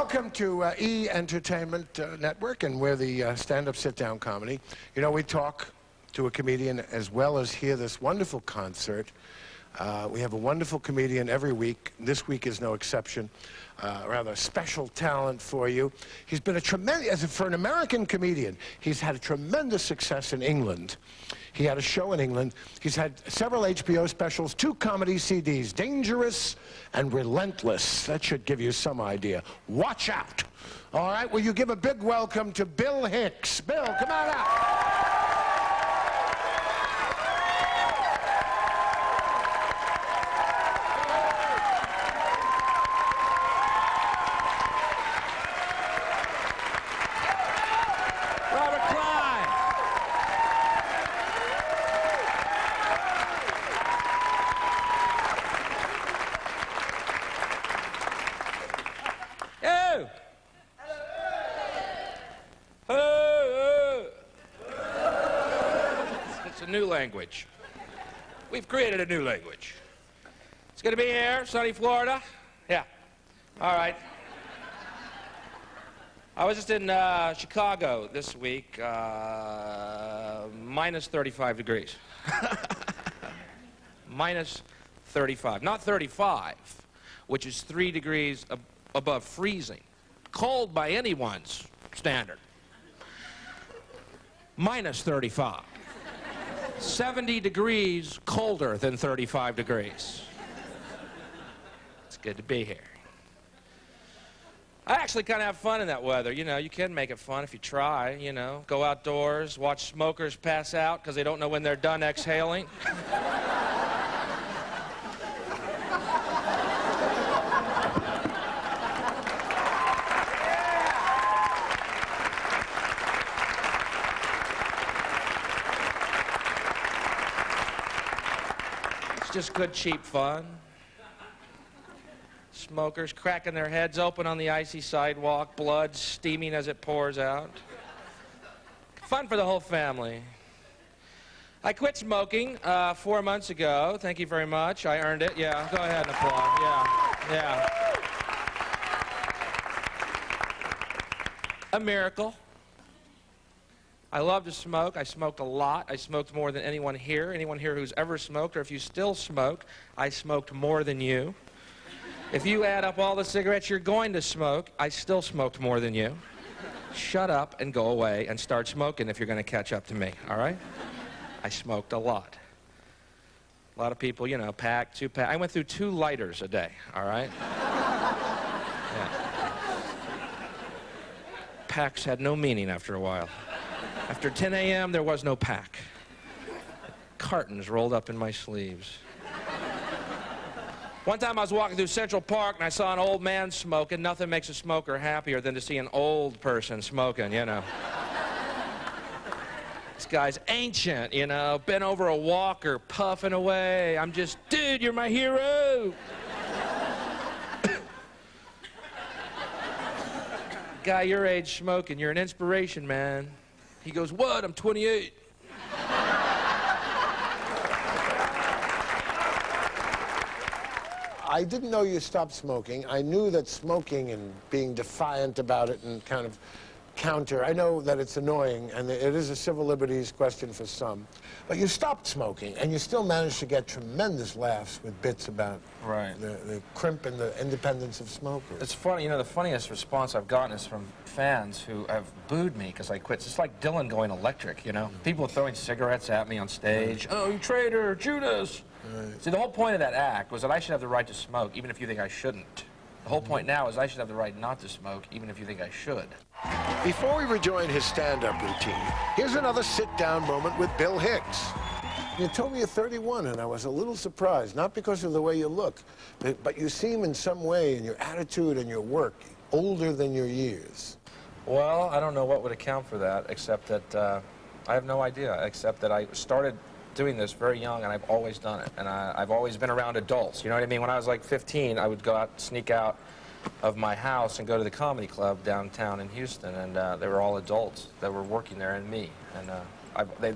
Welcome to E! Entertainment Network, and we're the stand-up, sit-down comedy. You know, we talk to a comedian as well as hear this wonderful concert. We have a wonderful comedian every week. This week is no exception. Rather special talent for you. He's been a tremendous, for an American comedian, he's had a tremendous success in England. He had a show in England. He's had several HBO specials, 2 comedy CDs, Dangerous and Relentless. That should give you some idea. Watch out. All right, will you give a big welcome to Bill Hicks. Bill, come on out. It's a new language. We've created a new language. It's going to be here, sunny Florida. Yeah. All right. I was just in Chicago this week, minus 35 degrees. Minus 35. Not 35, which is 3 degrees above freezing. Cold by anyone's standard. Minus 35. 70 degrees colder than 35 degrees. It's good to be here. I actually kind of have fun in that weather. You know, you can make it fun if you try, you know. Go outdoors, watch smokers pass out because they don't know when they're done exhaling. Just good, cheap fun. Smokers cracking their heads open on the icy sidewalk, blood steaming as it pours out. Fun for the whole family. I quit smoking 4 months ago. Thank you very much. I earned it. Yeah, go ahead and applaud. Yeah. A miracle. I love to smoke. I smoked a lot. I smoked more than anyone here who's ever smoked, or if you still smoke, I smoked more than you. If you add up all the cigarettes you're going to smoke, I still smoked more than you. Shut up and go away and start smoking if you're going to catch up to me, all right? I smoked a lot. A lot of people, you know, pack, 2 pack. I went through 2 lighters a day, all right? Yeah. Packs had no meaning after a while. After 10 a.m., there was no pack. Cartons rolled up in my sleeves. One time I was walking through Central Park and I saw an old man smoking. Nothing makes a smoker happier than to see an old person smoking, you know. This guy's ancient, you know, bent over a walker, puffing away. I'm just, dude, you're my hero. Guy your age smoking, you're an inspiration, man. He goes, what? I'm 28. I didn't know you stopped smoking. I knew that smoking and being defiant about it and kind of counter, I know that it's annoying and it is a civil liberties question for some. But you stopped smoking and you still managed to get tremendous laughs with bits about the crimp and the independence of smokers. It's funny, you know, the funniest response I've gotten is from fans who have booed me because I quit. It's like Dylan going electric, you know? People throwing cigarettes at me on stage. Oh, you traitor, Judas! See, the whole point of that act was that I should have the right to smoke, even if you think I shouldn't. The whole point now is I should have the right not to smoke, even if you think I should. Before we rejoin his stand-up routine, here's another sit-down moment with Bill Hicks. You told me you're 31, and I was a little surprised, not because of the way you look, but you seem in some way, in your attitude and your work, older than your years. Well, I don't know what would account for that, except that I have no idea, except that I started doing this very young, and I've always done it. And I've always been around adults, you know what I mean? When I was like 15, I would go out, sneak out of my house and go to the comedy club downtown in Houston, and they were all adults that were working there and me. And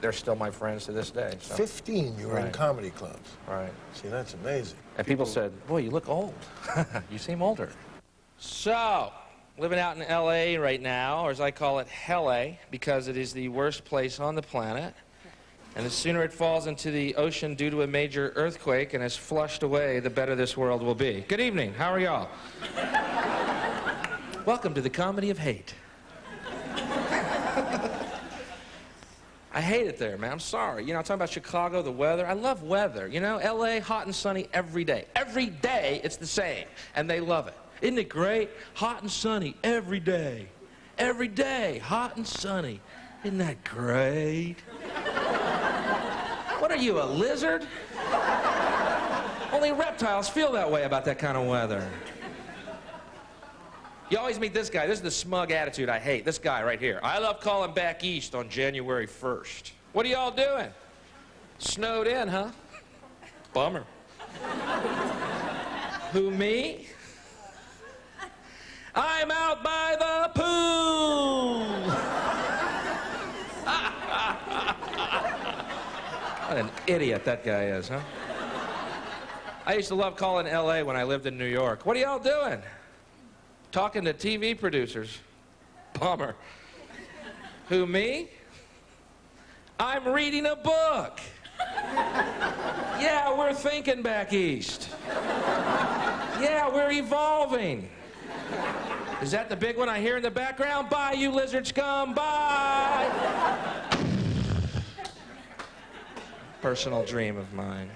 they're still my friends to this day. So. 15, you were in comedy clubs. Right. See, that's amazing. And people said, boy, you look old. You seem older. So, living out in L.A. right now, or as I call it, Hell-A, because it is the worst place on the planet. And the sooner it falls into the ocean due to a major earthquake and is flushed away, the better this world will be. Good evening. How are y'all? Welcome to the comedy of hate. I hate it there, man. I'm sorry. You know, I'm talking about Chicago, the weather. I love weather. You know, L.A., hot and sunny every day. Every day, it's the same, and they love it. Isn't it great? Hot and sunny every day. Every day, hot and sunny. Isn't that great? What are you, a lizard? Only reptiles feel that way about that kind of weather. You always meet this guy. This is the smug attitude I hate. This guy right here. I love calling back east on January 1st. What are y'all doing? Snowed in, huh? Bummer. Who, me? I'm out by the pool. What an idiot that guy is, huh? I used to love calling L.A. when I lived in New York. What are y'all doing? Talking to TV producers. Bummer. Who, me? I'm reading a book. Yeah, we're thinking back east. Yeah, we're evolving. Is that the big one I hear in the background? Bye, you lizard scum, bye! Personal dream of mine.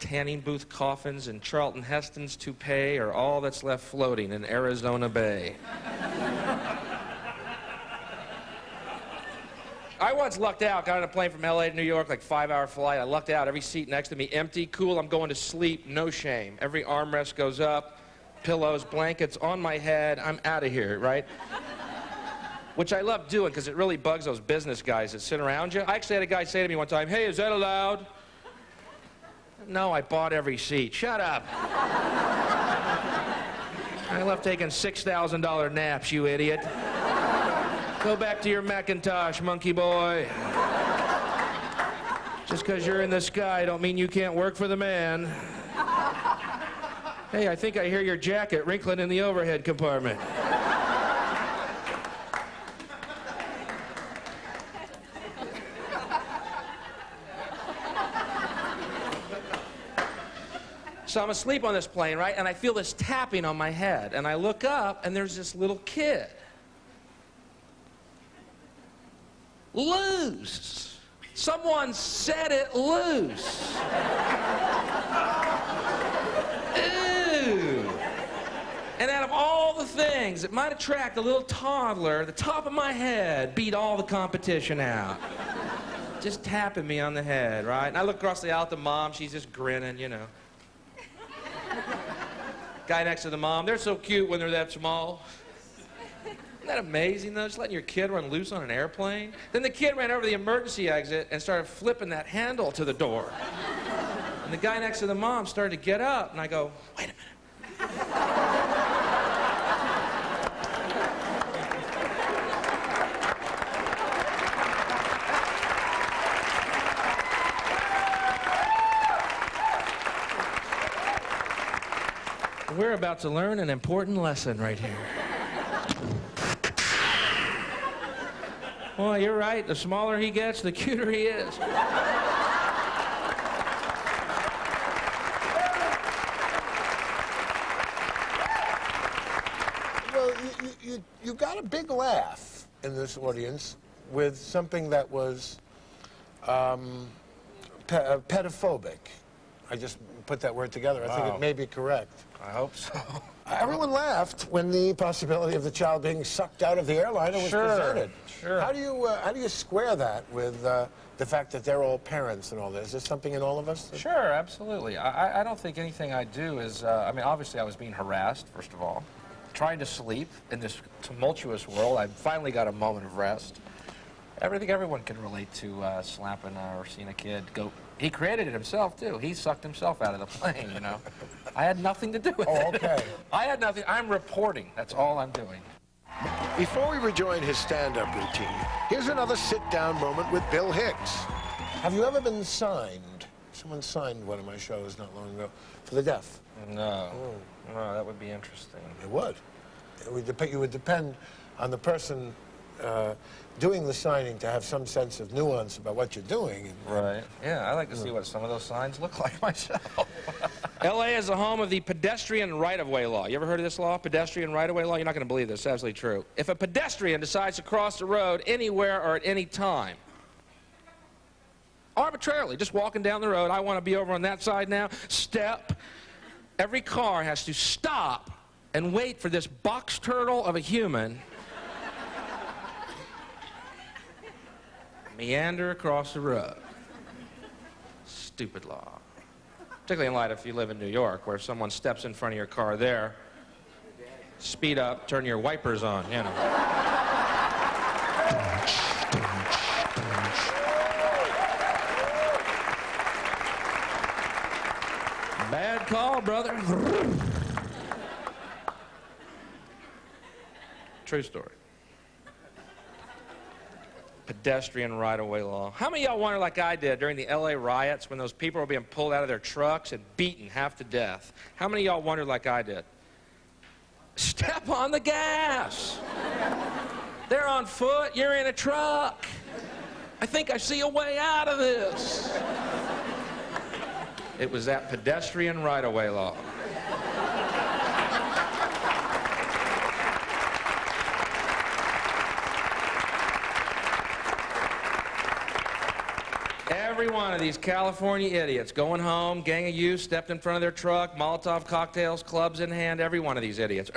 Tanning booth coffins and Charlton Heston's toupee are all that's left floating in Arizona Bay. I once lucked out, got on a plane from LA to New York, like 5-hour flight. I lucked out, every seat next to me empty. Cool, I'm going to sleep, no shame. Every armrest goes up, pillows, blankets on my head, I'm out of here, right? Which I love doing because it really bugs those business guys that sit around you. I actually had a guy say to me one time, hey, is that allowed? No, I bought every seat. Shut up. I love taking $6,000 naps, you idiot. Go back to your Macintosh, monkey boy. Just because you're in the sky don't mean you can't work for the man. Hey, I think I hear your jacket wrinkling in the overhead compartment. So I'm asleep on this plane, right? And I feel this tapping on my head. And I look up, and there's this little kid. Loose. Someone set it loose. Ew. And out of all the things that might attract a little toddler, the top of my head beat all the competition out. Just tapping me on the head, right? And I look across the aisle at the mom. She's just grinning, you know. Guy next to the mom, they're so cute when they're that small. Isn't that amazing, though? Just letting your kid run loose on an airplane? Then the kid ran over to the emergency exit and started flipping that handle to the door. And the guy next to the mom started to get up, and I go, wait a minute. We're about to learn an important lesson right here. Well, you're right. The smaller he gets, the cuter he is. Well, you got a big laugh in this audience with something that was pedophobic. I just put that word together. I think it may be correct. I hope so. Everyone laughed when the possibility of the child being sucked out of the airliner was presented. Sure. How do you square that with the fact that they're all parents and all this? Is there something in all of us? Sure, absolutely. I don't think anything I do is, I mean, obviously I was being harassed, first of all. Trying to sleep in this tumultuous world. I finally got a moment of rest. Everyone can relate to slapping or seeing a kid go. He created it himself, too. He sucked himself out of the plane, you know. I had nothing to do with it. Oh, okay. I had nothing. I'm reporting. That's all I'm doing. Before we rejoin his stand-up routine, here's another sit-down moment with Bill Hicks. Have you ever been signed? Someone signed one of my shows not long ago for the deaf. No. No, that would be interesting. It would. you would depend on the person doing the signing to have some sense of nuance about what you're doing. Right. Yeah, I like to see what some of those signs look like myself. L.A. is the home of the pedestrian right-of-way law. You ever heard of this law, pedestrian right-of-way law? You're not going to believe this. It's absolutely true. If a pedestrian decides to cross the road anywhere or at any time, arbitrarily, just walking down the road, I want to be over on that side now, step, every car has to stop and wait for this box turtle of a human meander across the road. Stupid law. Particularly in light of if you live in New York, where if someone steps in front of your car there, speed up, turn your wipers on, you know. Bad call, brother. True story. Pedestrian right-of-way law. How many of y'all wonder, like I did, during the L.A. riots when those people were being pulled out of their trucks and beaten half to death? How many of y'all wondered like I did? Step on the gas. They're on foot, you're in a truck. I think I see a way out of this. It was that pedestrian right-of-way law. Every one of these California idiots going home, gang of youth stepped in front of their truck, Molotov cocktails, clubs in hand, every one of these idiots.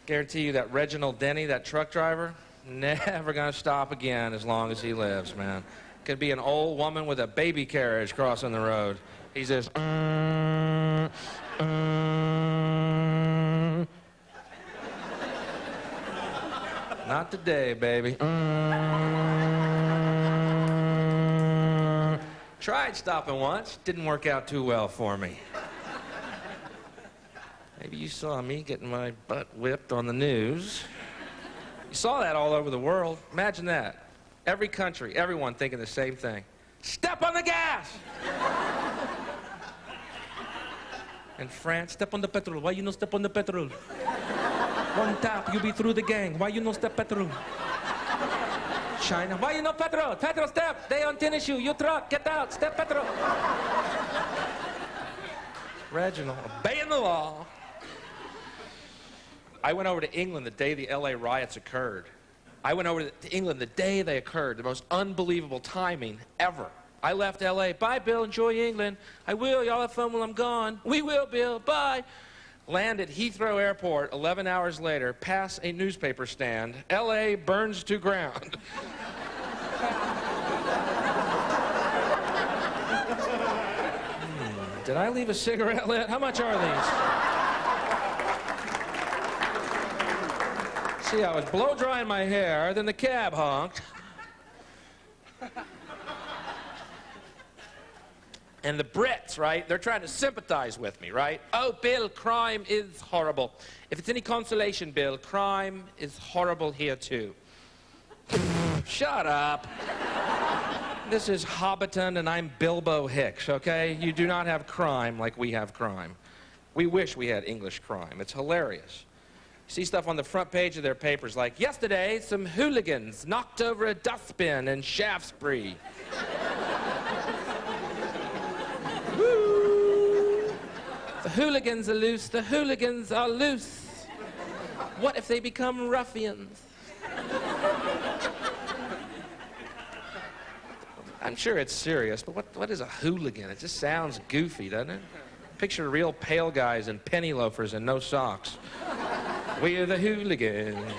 Guarantee you that Reginald Denny, that truck driver, never gonna stop again as long as he lives, man. Could be an old woman with a baby carriage crossing the road. He's just, Not today, baby. Tried stopping once, didn't work out too well for me. Maybe you saw me getting my butt whipped on the news. You saw that all over the world. Imagine that. Every country, everyone thinking the same thing. Step on the gas! In France, step on the petrol. Why you no step on the petrol? One tap, you be through the gang. Why you no step petrol? China, why you no petrol? Petrol step. They on tennis shoe. You truck, get out. Step petrol. Reginald, obeying the law. I went over to England the day the L.A. riots occurred. I went over to England the day they occurred. The most unbelievable timing ever. I left L.A. Bye, Bill. Enjoy England. I will. Y'all have fun while I'm gone. We will, Bill. Bye. Land at Heathrow Airport 11 hours later, pass a newspaper stand. L.A. burns to ground. Did I leave a cigarette lit? How much are these? See, I was blow drying my hair, then the cab honked. And the Brits, right, they're trying to sympathize with me, right? Oh, Bill, crime is horrible. If it's any consolation, Bill, crime is horrible here, too. Shut up. This is Hobbiton, and I'm Bilbo Hicks, okay? You do not have crime like we have crime. We wish we had English crime. It's hilarious. You see stuff on the front page of their papers like, yesterday, some hooligans knocked over a dustbin in Shaftesbury. Woo! The hooligans are loose, the hooligans are loose. What if they become ruffians? I'm sure it's serious, but what is a hooligan? It just sounds goofy, doesn't it? Picture real pale guys in penny loafers and no socks. We're the hooligans.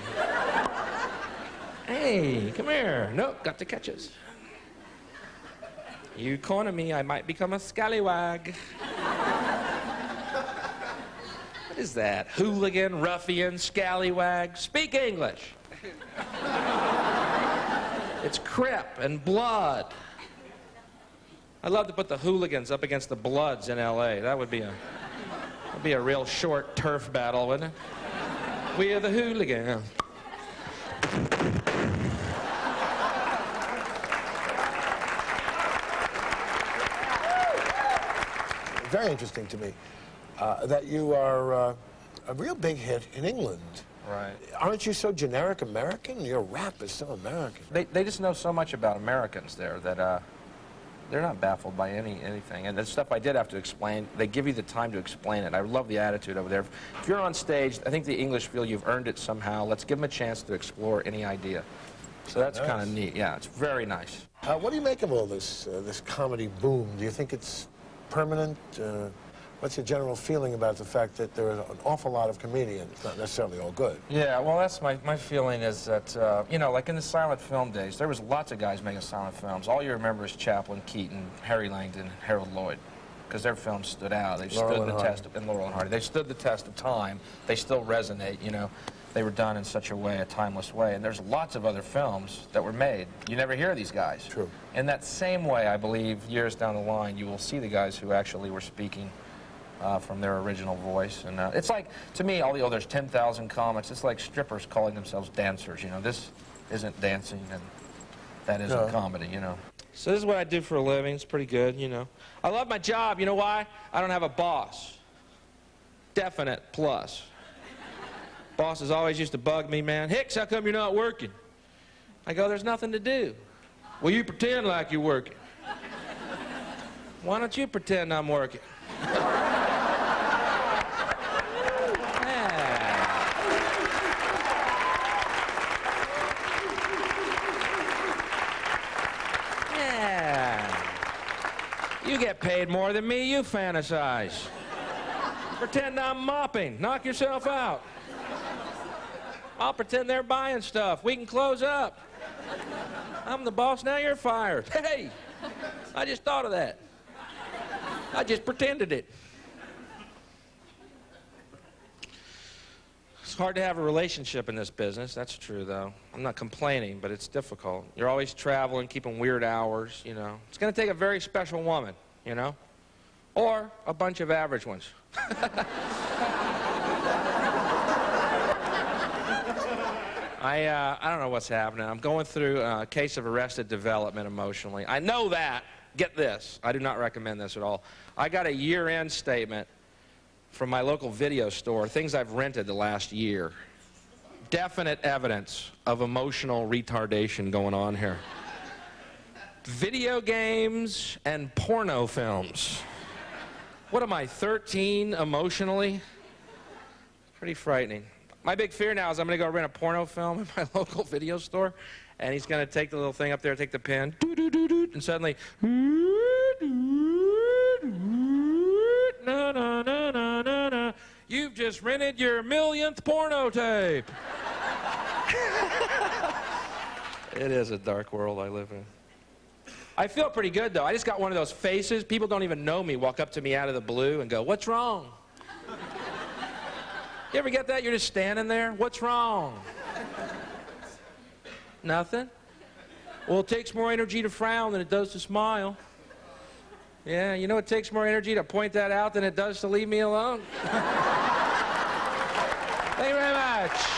Hey, come here. Nope, got the catches. You corner me, I might become a scallywag. What is that? Hooligan, ruffian, scallywag? Speak English. It's Crip and Blood. I'd love to put the hooligans up against the Bloods in L.A. That would be a real short turf battle, wouldn't it? We're the hooligans. very interesting to me, that you are a real big hit in England. Right. Aren't you so generic American? Your rap is so American. They just know so much about Americans there that they're not baffled by anything. And the stuff I did have to explain, they give you the time to explain it. I love the attitude over there. If you're on stage, I think the English feel you've earned it somehow. Let's give them a chance to explore any idea. So that's nice. kind of neat. Yeah, it's very nice. What do you make of all this, this comedy boom? Do you think it's permanent? What's your general feeling about the fact that there are an awful lot of comedians, not necessarily all good? Yeah, well, that's my feeling is that, you know, like in the silent film days, there was lots of guys making silent films. All you remember is Chaplin, Keaton, Harry Langdon, Harold Lloyd, because their films stood out. They stood the test of, and Laurel and Hardy. They stood the test of time. They still resonate, you know. They were done in such a way, a timeless way. And there's lots of other films that were made. You never hear these guys. True. In that same way, I believe, years down the line, you will see the guys who actually were speaking from their original voice. And it's like, to me, there's 10,000 comics. It's like strippers calling themselves dancers. You know, this isn't dancing, and that isn't comedy, you know. So this is what I do for a living. It's pretty good, you know. I love my job. You know why? I don't have a boss. Definite plus. Bosses always used to bug me, man. Hicks, how come you're not working? I go, there's nothing to do. Well, you pretend like you're working. Why don't you pretend I'm working? You get paid more than me, you fantasize. Pretend I'm mopping. Knock yourself out. I'll pretend they're buying stuff. We can close up. I'm the boss, now you're fired. Hey, I just thought of that. I just pretended it. It's hard to have a relationship in this business, that's true, though. I'm not complaining, but it's difficult. You're always traveling, keeping weird hours, you know. It's going to take a very special woman, you know, or a bunch of average ones. I don't know what's happening. I'm going through a case of arrested development emotionally. I know that. Get this. I do not recommend this at all. I got a year-end statement from my local video store, things I've rented the last year. Definite evidence of emotional retardation going on here. Video games and porno films. What am I, 13 emotionally? Pretty frightening. My big fear now is I'm going to go rent a porno film in my local video store, and he's going to take the little thing up there, take the pen, and suddenly, you've just rented your millionth porno tape. It is a dark world I live in. I feel pretty good, though. I just got one of those faces. People don't even know me, walk up to me out of the blue and go, "What's wrong?" You ever get that? You're just standing there. What's wrong? Nothing? Well, it takes more energy to frown than it does to smile. Yeah, you know it takes more energy to point that out than it does to leave me alone. Thank you very much.